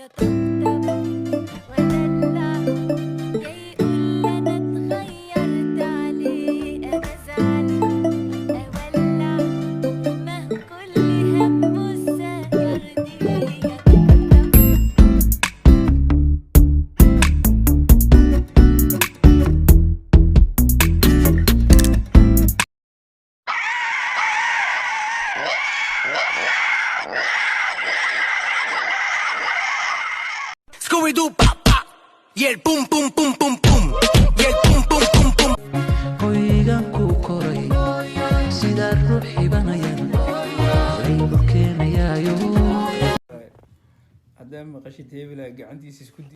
يا طبطب ودلع يا يقول انا اتغيرت عليه انا ازعل اولع ما هو كل همه السهر دي يا طبطب. Scooby-Doo, pa, pa, y el pum, pum, pum, pum, pum, y el pum, pum, pum, pum. Hoygan ku koray sida ruuxi banayan aygu keenayayo haddaan maqashid hebela gacantiisa isku di